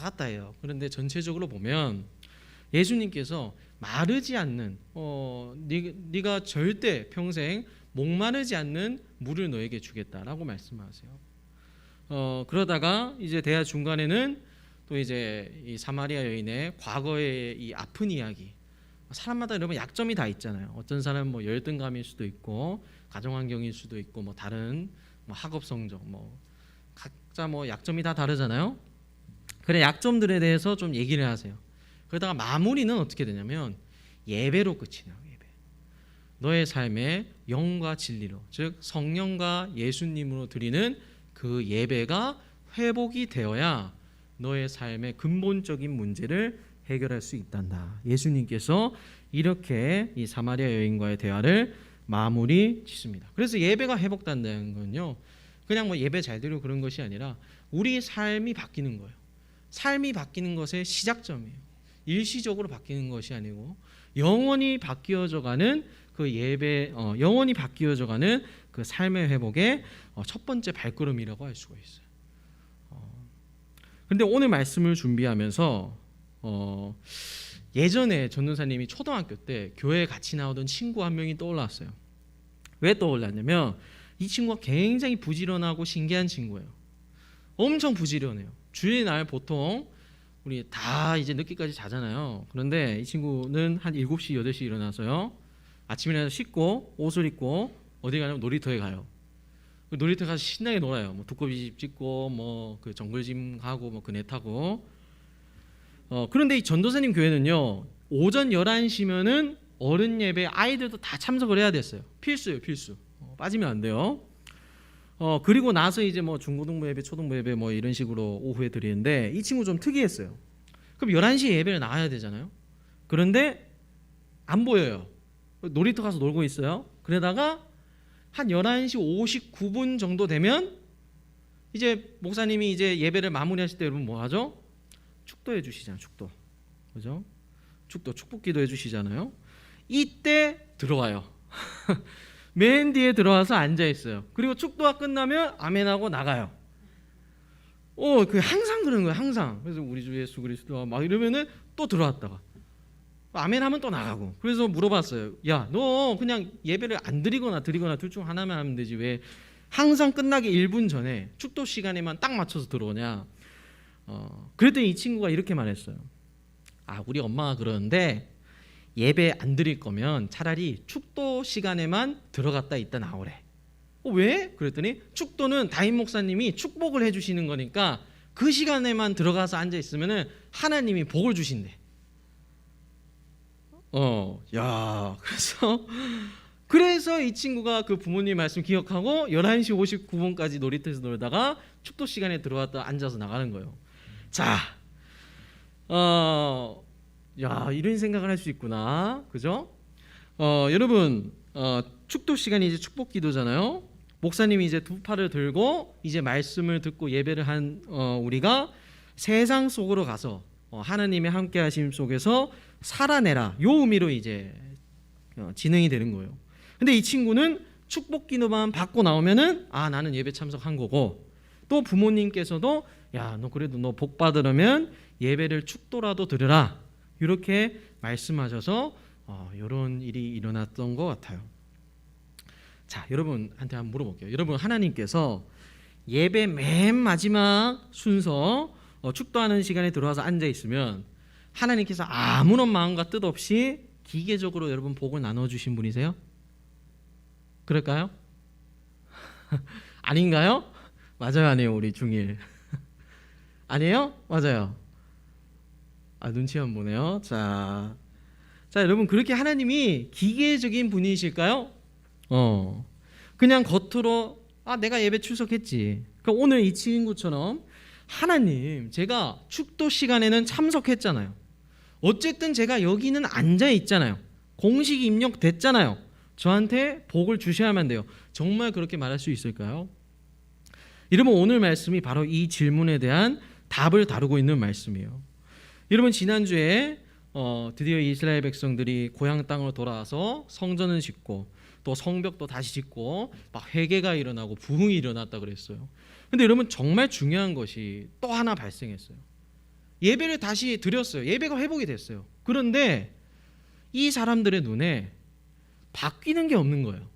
같다예요. 그런데 전체적으로 보면 예수님께서 마르지 않는 네가 절대 평생 목마르지 않는 물을 너에게 주겠다라고 말씀하세요. 그러다가 이제 대화 중간에는 또 이제 이 사마리아 여인의 과거의 이 아픈 이야기. 사람마다 여러분 약점이 다 있잖아요. 어떤 사람은 뭐 열등감일 수도 있고 가정 환경일 수도 있고 뭐 다른 뭐 학업 성적 뭐 각자 뭐 약점이 다 다르잖아요. 그래 약점들에 대해서 좀 얘기를 하세요. 그러다가 마무리는 어떻게 되냐면 예배로 끝이 나요. 예배. 너의 삶의 영과 진리로, 즉 성령과 예수님으로 드리는 그 예배가 회복이 되어야 너의 삶의 근본적인 문제를 해결할 수 있단다. 예수님께서 이렇게 이 사마리아 여인과의 대화를 마무리 짓습니다. 그래서 예배가 회복된다는 건요, 그냥 뭐 예배 잘 드리고 그런 것이 아니라 우리 삶이 바뀌는 거예요. 삶이 바뀌는 것의 시작점이에요. 일시적으로 바뀌는 것이 아니고 영원히 바뀌어져가는 그 예배, 영원히 바뀌어져가는 그 삶의 회복의 첫 번째 발걸음이라고 할 수가 있어요. 그런데 오늘 말씀을 준비하면서 예전에 전도사님이 초등학교 때 교회에 같이 나오던 친구 한 명이 떠올랐어요. 왜 떠올랐냐면 이 친구가 굉장히 부지런하고 신기한 친구예요. 엄청 부지런해요. 주일날 보통 우리 다 이제 늦게까지 자잖아요. 그런데 이 친구는 한 7시, 8시 일어나서요. 아침에 일어나서 씻고 옷을 입고 어디 가냐면 놀이터에 가요. 놀이터 가서 신나게 놀아요. 뭐 두꺼비집 짓고 뭐 그 정글짐 하고 뭐 그네 타고. 그런데 이 전도사님 교회는요. 오전 11시면은 어른 예배 아이들도 다 참석을 해야 됐어요. 필수예요, 필수. 빠지면 안 돼요. 그리고 나서 이제 뭐 중고등부 예배, 초등부 예배 뭐 이런 식으로 오후에 드리는데 이 친구 좀 특이했어요. 그럼 11시에 예배를 나와야 되잖아요. 그런데 안 보여요. 놀이터 가서 놀고 있어요. 그러다가 한 11시 59분 정도 되면 이제 목사님이 이제 예배를 마무리하실 때 여러분 뭐 하죠? 축도해 주시잖아요. 축도. 그죠? 축도, 축복기도 해 주시잖아요. 이때 들어와요. 맨 뒤에 들어와서 앉아 있어요. 그리고 축도가 끝나면 아멘하고 나가요. 그 항상 그러는 거예요. 항상. 그래서 우리 주 예수 그리스도와 막 이러면은 또 들어왔다가 아멘하면 또 나가고. 그래서 물어봤어요. 야, 너 그냥 예배를 안 드리거나 드리거나 둘 중 하나만 하면 되지 왜 항상 끝나기 1분 전에 축도 시간에만 딱 맞춰서 들어오냐. 그랬더니 이 친구가 이렇게 말했어요. 우리 엄마가 그러는데 예배 안 드릴 거면 차라리 축도 시간에만 들어갔다 있다 나오래. 왜? 그랬더니 축도는 담임 목사님이 축복을 해주시는 거니까 그 시간에만 들어가서 앉아 있으면은 하나님이 복을 주신대. 야, 그래서 이 친구가 그 부모님 말씀 기억하고 11시 59분까지 놀이터에서 놀다가 축도 시간에 들어왔다 앉아서 나가는 거예요. 자, 야, 이런 생각을 할 수 있구나. 그죠? 여러분, 축도 시간이 이제 축복 기도잖아요. 목사님이 이제 두 팔을 들고 이제 말씀을 듣고 예배를 한 우리가 세상 속으로 가서 하나님의 함께 하심 속에서 살아내라. 요 의미로 이제 진행이 되는 거예요. 근데 이 친구는 축복 기도만 받고 나오면은 나는 예배 참석한 거고, 또 부모님께서도 야, 너 그래도 너 복 받으려면 예배를 축도라도 드려라. 이렇게 말씀하셔서 이런 일이 일어났던 것 같아요. 자, 여러분한테 한번 물어볼게요. 여러분, 하나님께서 예배 맨 마지막 순서 축도하는 시간에 들어와서 앉아 있으면 하나님께서 아무런 마음과 뜻 없이 기계적으로 여러분 복을 나눠주신 분이세요? 그럴까요? 아닌가요? 맞아요, 아니에요? 우리 중1 아니에요? 맞아요. 눈치만 보네요. 자, 여러분, 그렇게 하나님이 기계적인 분이실까요? 그냥 겉으로 내가 예배 출석했지. 그러니까 오늘 이 친구처럼 하나님, 제가 축도 시간에는 참석했잖아요. 어쨌든 제가 여기는 앉아 있잖아요. 공식 입력됐잖아요. 저한테 복을 주셔야만 돼요. 정말 그렇게 말할 수 있을까요? 여러분, 오늘 말씀이 바로 이 질문에 대한 답을 다루고 있는 말씀이에요. 여러분, 지난주에 드디어 이스라엘 백성들이 고향 땅으로 돌아와서 성전을 짓고 또 성벽도 다시 짓고 막 회개가 일어나고 부흥이 일어났다 그랬어요. 근데 여러분, 정말 중요한 것이 또 하나 발생했어요. 예배를 다시 드렸어요. 예배가 회복이 됐어요. 그런데 이 사람들의 눈에 바뀌는 게 없는 거예요.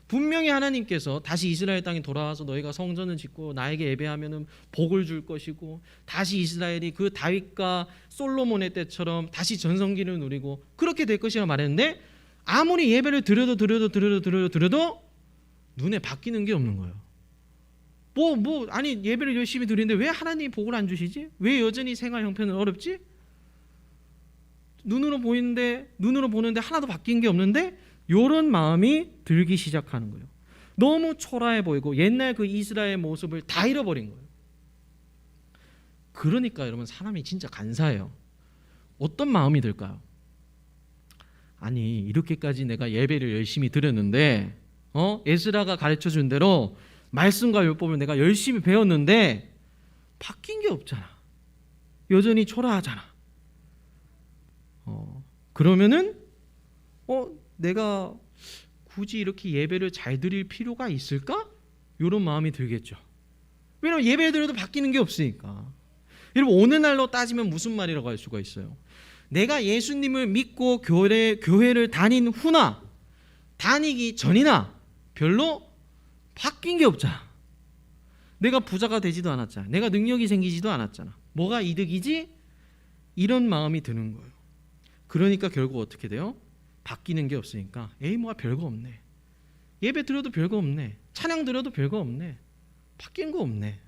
분명히 하나님께서 다시 이스라엘 땅에 돌아와서 너희가 성전을 짓고 나에게 예배하면은 복을 줄 것이고, 다시 이스라엘이 그 다윗과 솔로몬의 때처럼 다시 전성기를 누리고 그렇게 될 것이라고 말했는데, 아무리 예배를 드려도 눈에 바뀌는 게 없는 거예요. 아니 예배를 열심히 드리는데 왜 하나님이 복을 안 주시지? 왜 여전히 생활 형편은 어렵지? 눈으로 보는데 하나도 바뀐 게 없는데, 이런 마음이 들기 시작하는 거예요. 너무 초라해 보이고 옛날 그 이스라엘 모습을 다 잃어버린 거예요. 그러니까 여러분, 사람이 진짜 간사해요. 어떤 마음이 들까요? 아니 이렇게까지 내가 예배를 열심히 드렸는데, 에스라가 가르쳐준 대로 말씀과 율법을 내가 열심히 배웠는데 바뀐 게 없잖아. 여전히 초라하잖아. 그러면은 내가 굳이 이렇게 예배를 잘 드릴 필요가 있을까? 이런 마음이 들겠죠. 왜냐하면 예배 드려도 바뀌는 게 없으니까. 여러분, 오늘날로 따지면 무슨 말이라고 할 수가 있어요? 내가 예수님을 믿고 교회를 다닌 후나 다니기 전이나 별로 바뀐 게 없잖아. 내가 부자가 되지도 않았잖아. 내가 능력이 생기지도 않았잖아. 뭐가 이득이지? 이런 마음이 드는 거예요. 그러니까 결국 어떻게 돼요? 바뀌는 게 없으니까 뭐가 별거 없네. 예배 드려도 별거 없네. 찬양 드려도 별거 없네. 바뀐 거 없네.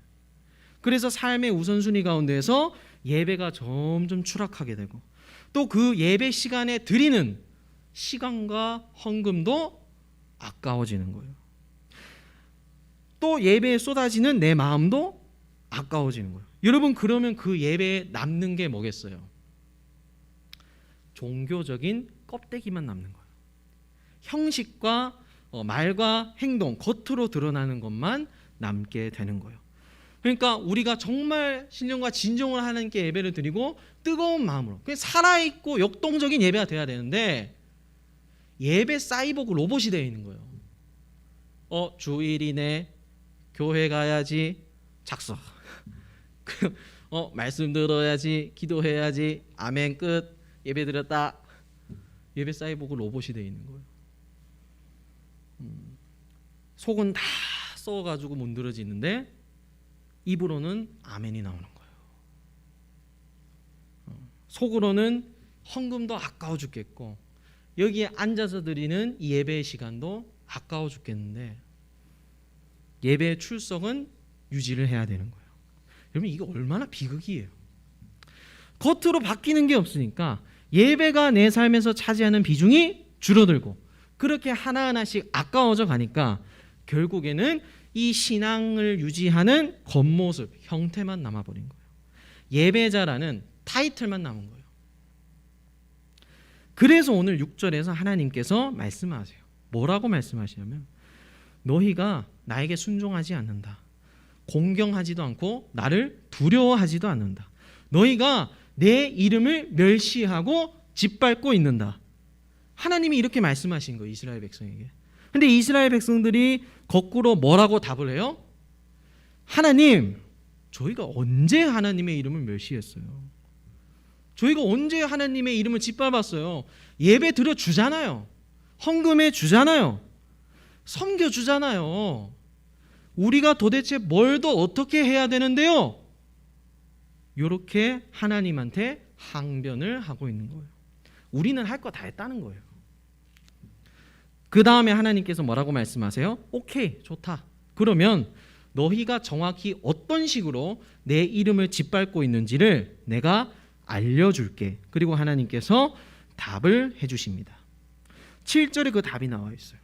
그래서 삶의 우선순위 가운데에서 예배가 점점 추락하게 되고, 또 그 예배 시간에 드리는 시간과 헌금도 아까워지는 거예요. 또 예배에 쏟아지는 내 마음도 아까워지는 거예요. 여러분, 그러면 그 예배에 남는 게 뭐겠어요? 종교적인 껍데기만 남는 거예요. 형식과 말과 행동, 겉으로 드러나는 것만 남게 되는 거예요. 그러니까 우리가 정말 신령과 진정을 하나님께 예배를 드리고 뜨거운 마음으로, 살아있고 역동적인 예배가 돼야 되는데, 예배 사이보그 로봇이 되어 있는 거예요. 주일이네, 교회 가야지, 작서. 말씀 들어야지, 기도해야지, 아멘, 끝, 예배 드렸다. 예배 사이보그 로봇이 되어 있는 거예요. 속은 다 썩어가지고 문드러지는데 입으로는 아멘이 나오는 거예요. 속으로는 헌금도 아까워 죽겠고, 여기에 앉아서 드리는 이 예배의 시간도 아까워 죽겠는데, 예배의 출석은 유지를 해야 되는 거예요. 여러분, 이게 얼마나 비극이에요. 겉으로 바뀌는 게 없으니까 예배가 내 삶에서 차지하는 비중이 줄어들고, 그렇게 하나하나씩 아까워져 가니까 결국에는 이 신앙을 유지하는 겉모습, 형태만 남아버린 거예요. 예배자라는 타이틀만 남은 거예요. 그래서 오늘 6절에서 하나님께서 말씀하세요. 뭐라고 말씀하시냐면, 너희가 나에게 순종하지 않는다. 공경하지도 않고 나를 두려워하지도 않는다. 너희가 내 이름을 멸시하고 짓밟고 있는다. 하나님이 이렇게 말씀하신 거예요, 이스라엘 백성에게. 근데 이스라엘 백성들이 거꾸로 뭐라고 답을 해요? 하나님, 저희가 언제 하나님의 이름을 멸시했어요? 저희가 언제 하나님의 이름을 짓밟았어요? 예배 드려 주잖아요. 헌금해 주잖아요. 섬겨 주잖아요. 우리가 도대체 뭘 더 어떻게 해야 되는데요? 이렇게 하나님한테 항변을 하고 있는 거예요. 우리는 할 거 다 했다는 거예요. 그 다음에 하나님께서 뭐라고 말씀하세요? 오케이, 좋다. 그러면 너희가 정확히 어떤 식으로 내 이름을 짓밟고 있는지를 내가 알려줄게. 그리고 하나님께서 답을 해주십니다. 7절에 그 답이 나와 있어요.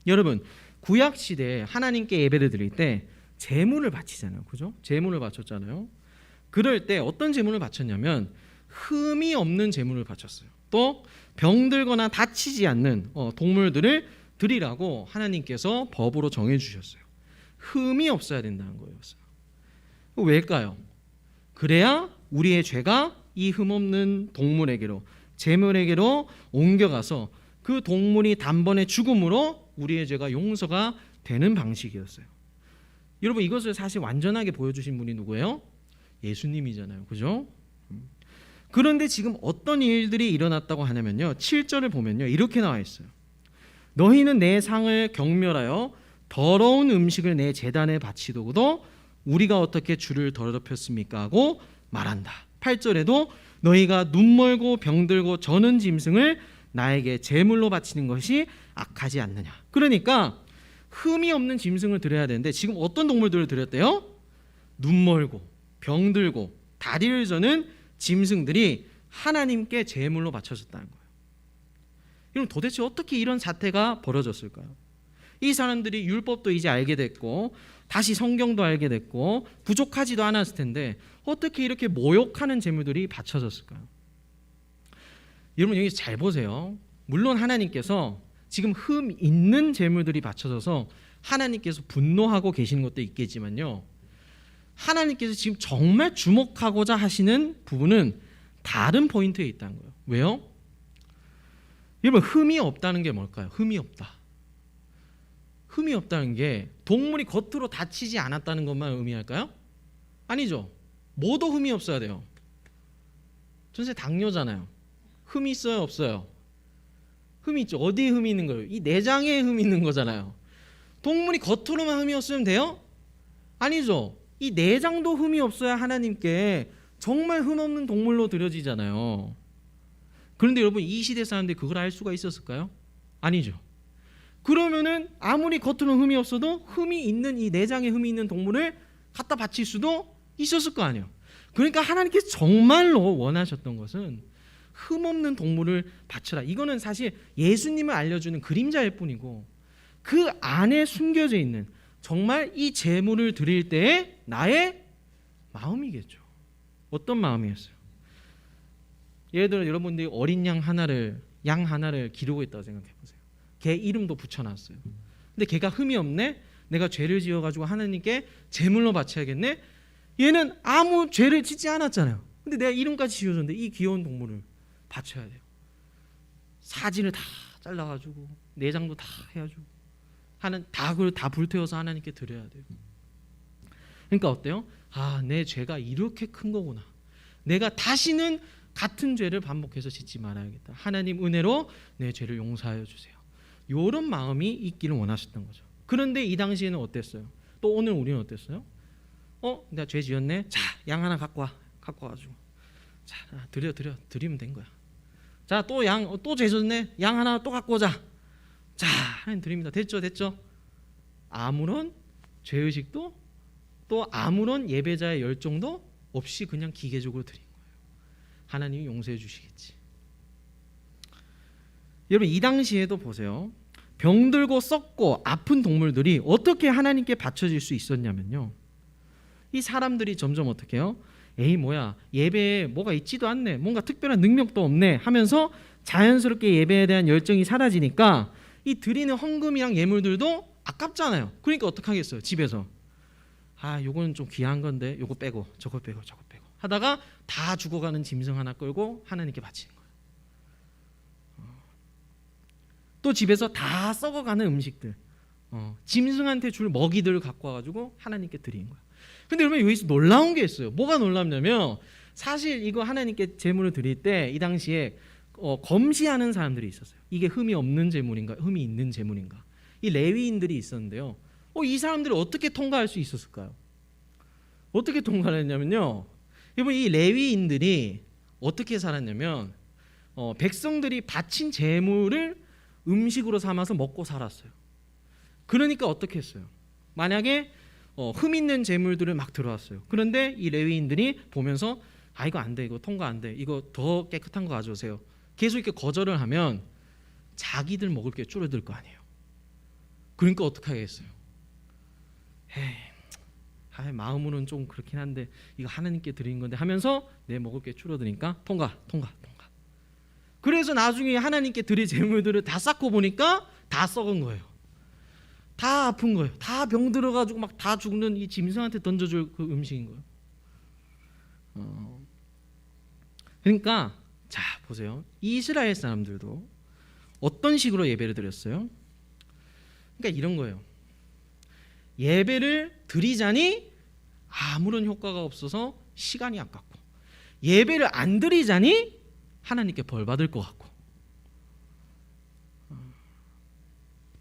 여러분, 구약시대에 하나님께 예배를 드릴 때 제물을 바치잖아요. 그죠? 제물을 바쳤잖아요. 그럴 때 어떤 제물을 바쳤냐면 흠이 없는 제물을 바쳤어요. 또 병들거나 다치지 않는 동물들을 드리라고 하나님께서 법으로 정해주셨어요. 흠이 없어야 된다는 거였어요. 왜일까요? 그래야 우리의 죄가 이 흠없는 동물에게로, 제물에게로 옮겨가서 그 동물이 단번에 죽음으로 우리의 죄가 용서가 되는 방식이었어요. 여러분, 이것을 사실 완전하게 보여주신 분이 누구예요? 예수님이잖아요. 그죠? 그런데 지금 어떤 일들이 일어났다고 하냐면요. 7절을 보면요. 이렇게 나와 있어요. 너희는 내 상을 경멸하여 더러운 음식을 내 제단에 바치도도 우리가 어떻게 주를 더럽혔습니까? 하고 말한다. 8절에도 너희가 눈멀고 병들고 저는 짐승을 나에게 제물로 바치는 것이 악하지 않느냐. 그러니까 흠이 없는 짐승을 드려야 되는데 지금 어떤 동물들을 드렸대요? 눈멀고 병들고 다리를 저는 짐승들이 하나님께 제물로 바쳐졌다는 거예요. 그럼 도대체 어떻게 이런 사태가 벌어졌을까요? 이 사람들이 율법도 이제 알게 됐고 다시 성경도 알게 됐고 부족하지도 않았을 텐데 어떻게 이렇게 모욕하는 제물들이 바쳐졌을까요? 여러분 여기 잘 보세요. 물론 하나님께서 지금 흠 있는 제물들이 바쳐져서 하나님께서 분노하고 계시는 것도 있겠지만요. 하나님께서 지금 정말 주목하고자 하시는 부분은 다른 포인트에 있다는 거예요. 왜요? 여러분 흠이 없다는 게 뭘까요? 흠이 없다. 흠이 없다는 게 동물이 겉으로 다치지 않았다는 것만 의미할까요? 아니죠. 뭐도 흠이 없어야 돼요. 전세 당뇨잖아요. 흠이 있어요? 없어요? 흠이 있죠. 어디에 흠이 있는 거예요? 이 내장에 흠이 있는 거잖아요. 동물이 겉으로만 흠이 없으면 돼요? 아니죠. 이 내장도 흠이 없어야 하나님께 정말 흠 없는 동물로 드려지잖아요. 그런데 여러분 이 시대 사람들이 그걸 알 수가 있었을까요? 아니죠. 그러면은 아무리 겉으로는 흠이 없어도 흠이 있는 이 내장에 흠이 있는 동물을 갖다 바칠 수도 있었을 거 아니에요. 그러니까 하나님께서 정말로 원하셨던 것은 흠 없는 동물을 바쳐라. 이거는 사실 예수님을 알려주는 그림자일 뿐이고 그 안에 숨겨져 있는 정말 이 제물을 드릴 때의 나의 마음이겠죠. 어떤 마음이었어요? 예를 들어 여러분들이 어린 양 하나를 기르고 있다고 생각해 보세요. 걔 이름도 붙여놨어요. 근데 걔가 흠이 없네. 내가 죄를 지어가지고 하나님께 제물로 바쳐야겠네. 얘는 아무 죄를 짓지 않았잖아요. 근데 내가 이름까지 지어줬는데 이 귀여운 동물을 바쳐야 돼요. 사진을 다 잘라가지고 내장도 다 해가지고 그걸 다 불태워서 하나님께 드려야 돼요. 그러니까 어때요? 내 죄가 이렇게 큰 거구나. 내가 다시는 같은 죄를 반복해서 짓지 말아야겠다. 하나님 은혜로 내 죄를 용서하여 주세요. 이런 마음이 있기를 원하셨던 거죠. 그런데 이 당시에는 어땠어요? 또 오늘 우리는 어땠어요? 내가 죄 지었네. 자, 양 하나 갖고 와가지고 자, 드리면 된 거야. 자, 또 죄 졌네. 양 하나 또 갖고 오자. 자, 하나님 드립니다. 됐죠? 아무런 죄의식도 또 아무런 예배자의 열정도 없이 그냥 기계적으로 드린 거예요. 하나님이 용서해 주시겠지. 여러분 이 당시에도 보세요. 병들고 썩고 아픈 동물들이 어떻게 하나님께 바쳐질 수 있었냐면요. 이 사람들이 점점 어떻게 해요? 에이 뭐야 예배에 뭐가 있지도 않네. 뭔가 특별한 능력도 없네 하면서 자연스럽게 예배에 대한 열정이 사라지니까 이 드리는 헌금이랑 예물들도 아깝잖아요. 그러니까 어떡하겠어요? 집에서 요거는 좀 귀한 건데 요거 빼고 저거 빼고 하다가 다 죽어가는 짐승 하나 끌고 하나님께 바치는 거예요. 또 집에서 다 썩어가는 음식들 짐승한테 줄 먹이들을 갖고 와가지고 하나님께 드리는 거예요. 근데 여러분 여기서 놀라운 게 있어요. 뭐가 놀랍냐면 사실 이거 하나님께 제물을 드릴 때 이 당시에 검시하는 사람들이 있었어요. 이게 흠이 없는 제물인가 흠이 있는 제물인가. 이 레위인들이 있었는데요. 이 사람들이 어떻게 통과할 수 있었을까요? 어떻게 통과를 했냐면요. 여러분 이 레위인들이 어떻게 살았냐면 백성들이 바친 제물을 음식으로 삼아서 먹고 살았어요. 그러니까 어떻게 했어요? 만약에 흠 있는 제물들을 막 들어왔어요. 그런데 이 레위인들이 보면서 이거 안 돼. 이거 통과 안 돼. 이거 더 깨끗한 거 가져오세요. 계속 이렇게 거절을 하면 자기들 먹을 게 줄어들 거 아니에요. 그러니까 어떻게 하겠어요? 마음으로는 좀 그렇긴 한데 이거 하나님께 드리는 건데 하면서 내 먹을 게 줄어드니까 통과. 그래서 나중에 하나님께 드릴 제물들을 다 쌓고 보니까 다 썩은 거예요. 다 아픈 거예요. 다 병 들어가지고 막 다 죽는 이 짐승한테 던져줄 그 음식인 거예요. 그러니까 자 보세요. 이스라엘 사람들도 어떤 식으로 예배를 드렸어요? 그러니까 이런 거예요. 예배를 드리자니 아무런 효과가 없어서 시간이 아깝고, 예배를 안 드리자니 하나님께 벌 받을 것 같고,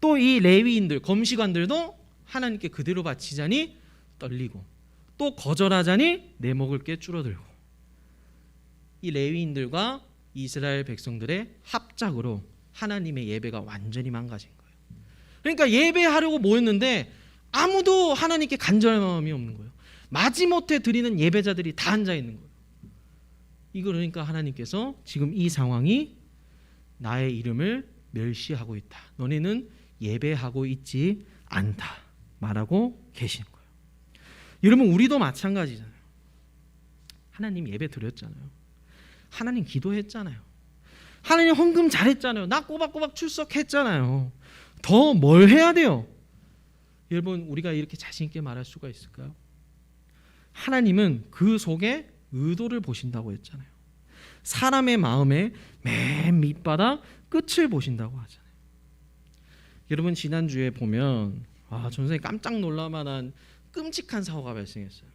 또 이 레위인들 검시관들도 하나님께 그대로 바치자니 떨리고, 또 거절하자니 내 먹을 게 줄어들고, 이 레위인들과 이스라엘 백성들의 합작으로 하나님의 예배가 완전히 망가진 거예요. 그러니까 예배하려고 모였는데 아무도 하나님께 간절한 마음이 없는 거예요. 마지못해 드리는 예배자들이 다 앉아 있는 거예요. 이거 그러니까 하나님께서 지금 이 상황이 나의 이름을 멸시하고 있다, 너네는 예배하고 있지 않다 말하고 계시는 거예요. 여러분, 우리도 마찬가지잖아요. 하나님 예배 드렸잖아요. 하나님 기도했잖아요. 하나님 헌금 잘했잖아요. 나 꼬박꼬박 출석했잖아요. 더 뭘 해야 돼요? 여러분, 우리가 이렇게 자신 있게 말할 수가 있을까요? 하나님은 그 속에 의도를 보신다고 했잖아요. 사람의 마음의 맨 밑바닥 끝을 보신다고 하잖아요. 여러분, 지난주에 보면 전선생님 깜짝 놀랄만한 끔찍한 사고가 발생했어요.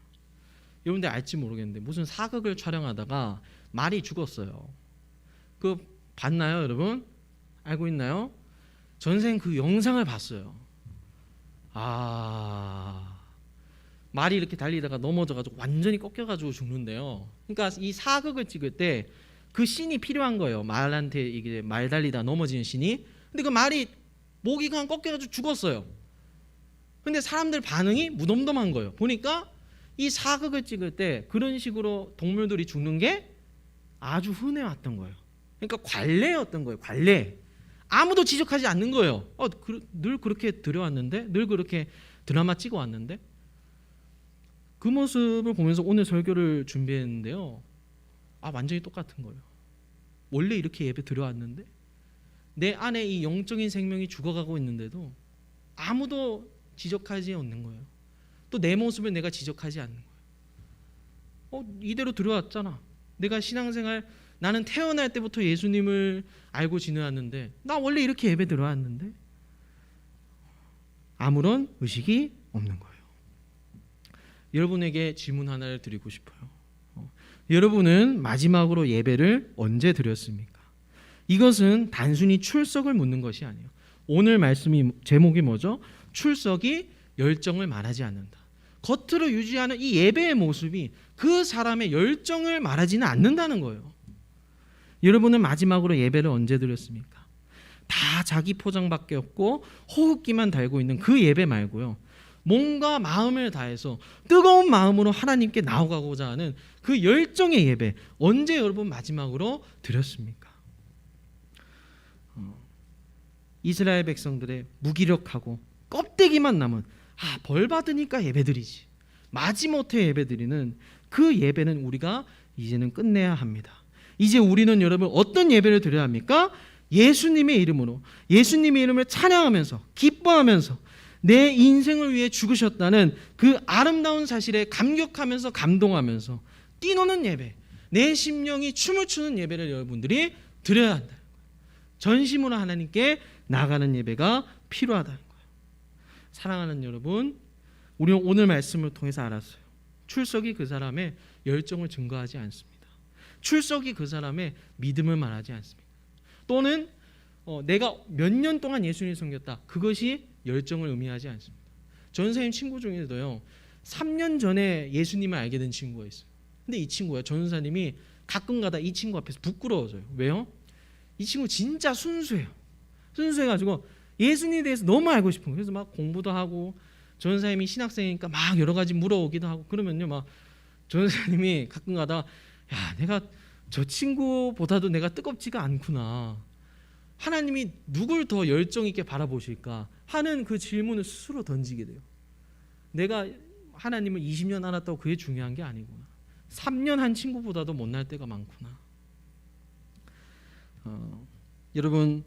여러분들 알지 모르겠는데 무슨 사극을 촬영하다가 말이 죽었어요. 그거 봤나요, 여러분? 알고 있나요? 전생 그 영상을 봤어요. 말이 이렇게 달리다가 넘어져가지고 완전히 꺾여가지고 죽는데요. 그러니까 이 사극을 찍을 때 그 씬이 필요한 거예요. 말한테 이게 말 달리다 넘어지는 씬이. 근데 그 말이 목이 그냥 꺾여가지고 죽었어요. 근데 사람들 반응이 무덤덤한 거예요. 보니까 이 사극을 찍을 때 그런 식으로 동물들이 죽는 게 아주 흔해 왔던 거예요. 그러니까 관례였던 거예요. 관례. 아무도 지적하지 않는 거예요. 늘 그렇게 들여왔는데, 늘 그렇게 드라마 찍어왔는데. 그 모습을 보면서 오늘 설교를 준비했는데요. 완전히 똑같은 거예요. 원래 이렇게 예배 드려왔는데 내 안에 이 영적인 생명이 죽어가고 있는데도 아무도 지적하지 않는 거예요. 또 내 모습을 내가 지적하지 않는 거예요. 이대로 들어왔잖아. 내가 신앙생활, 나는 태어날 때부터 예수님을 알고 지내왔는데 나 원래 이렇게 예배 들어왔는데 아무런 의식이 없는 거예요. 여러분에게 질문 하나를 드리고 싶어요. 여러분은 마지막으로 예배를 언제 드렸습니까? 이것은 단순히 출석을 묻는 것이 아니에요. 오늘 말씀이 제목이 뭐죠? 출석이 열정을 말하지 않는다. 겉으로 유지하는 이 예배의 모습이 그 사람의 열정을 말하지는 않는다는 거예요. 여러분은 마지막으로 예배를 언제 드렸습니까? 다 자기 포장밖에 없고 호흡기만 달고 있는 그 예배 말고요, 몸과 마음을 다해서 뜨거운 마음으로 하나님께 나아가고자 하는 그 열정의 예배, 언제 여러분 마지막으로 드렸습니까? 이스라엘 백성들의 무기력하고 껍데기만 남은 벌 받으니까 예배드리지, 마지못해 예배드리는 그 예배는 우리가 이제는 끝내야 합니다. 이제 우리는 여러분 어떤 예배를 드려야 합니까? 예수님의 이름으로, 예수님의 이름을 찬양하면서 기뻐하면서 내 인생을 위해 죽으셨다는 그 아름다운 사실에 감격하면서 감동하면서 뛰노는 예배, 내 심령이 춤을 추는 예배를 여러분들이 드려야 한다. 전심으로 하나님께 나가는 예배가 필요하다는 거예요. 사랑하는 여러분, 우리는 오늘 말씀을 통해서 알았어요. 출석이 그 사람의 열정을 증거하지 않습니다. 출석이 그 사람의 믿음을 말하지 않습니다. 또는 내가 몇 년 동안 예수님을 섬겼다, 그것이 열정을 의미하지 않습니다. 전사님 친구 중에서도요, 3년 전에 예수님을 알게 된 친구가 있어요. 근데 이 친구가, 전사님이 가끔가다 이 친구 앞에서 부끄러워져요. 왜요? 이 친구 진짜 순수해요. 순수해가지고 예수님에 대해서 너무 알고 싶은 거예요. 그래서 막 공부도 하고, 전사님이 신학생이니까 막 여러 가지 물어오기도 하고, 그러면요, 막 전사님이 가끔가다, 야, 내가 저 친구보다도 내가 뜨겁지가 않구나, 하나님이 누굴 더 열정 있게 바라보실까 하는 그 질문을 스스로 던지게 돼요. 내가 하나님을 20년 알았다고 그게 중요한 게 아니구나, 3년 한 친구보다도 못날 때가 많구나. 여러분,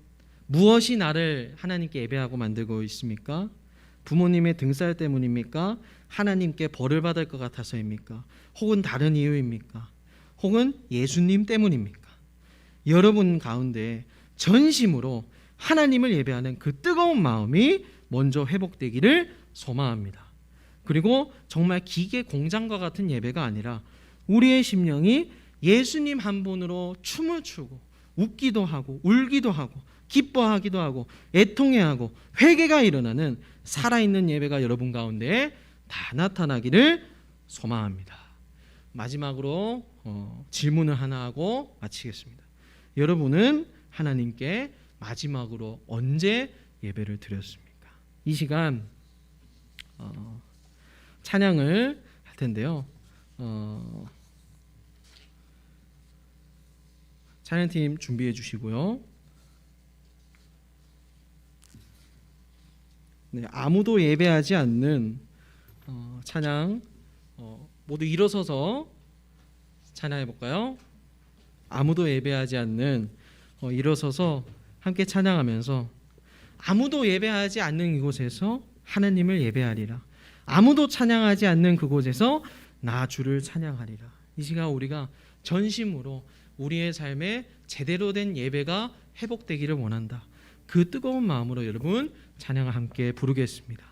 무엇이 나를 하나님께 예배하고 만들고 있습니까? 부모님의 등살 때문입니까? 하나님께 벌을 받을 것 같아서입니까? 혹은 다른 이유입니까? 혹은 예수님 때문입니까? 여러분 가운데 전심으로 하나님을 예배하는 그 뜨거운 마음이 먼저 회복되기를 소망합니다. 그리고 정말 기계 공장과 같은 예배가 아니라 우리의 심령이 예수님 한 분으로 춤을 추고 웃기도 하고 울기도 하고 기뻐하기도 하고 애통해하고 회개가 일어나는 살아있는 예배가 여러분 가운데 다 나타나기를 소망합니다. 마지막으로 질문을 하나 하고 마치겠습니다. 여러분은 하나님께 마지막으로 언제 예배를 드렸습니까? 이 시간 찬양을 할 텐데요. 찬양팀 준비해 주시고요. 네, 아무도 예배하지 않는 찬양 모두 일어서서 찬양해 볼까요? 아무도 예배하지 않는 일어서서 함께 찬양하면서 아무도 예배하지 않는 이곳에서 하나님을 예배하리라. 아무도 찬양하지 않는 그곳에서 나 주를 찬양하리라. 이 시간 우리가 전심으로 우리의 삶에 제대로 된 예배가 회복되기를 원한다. 그 뜨거운 마음으로 여러분 찬양을 함께 부르겠습니다.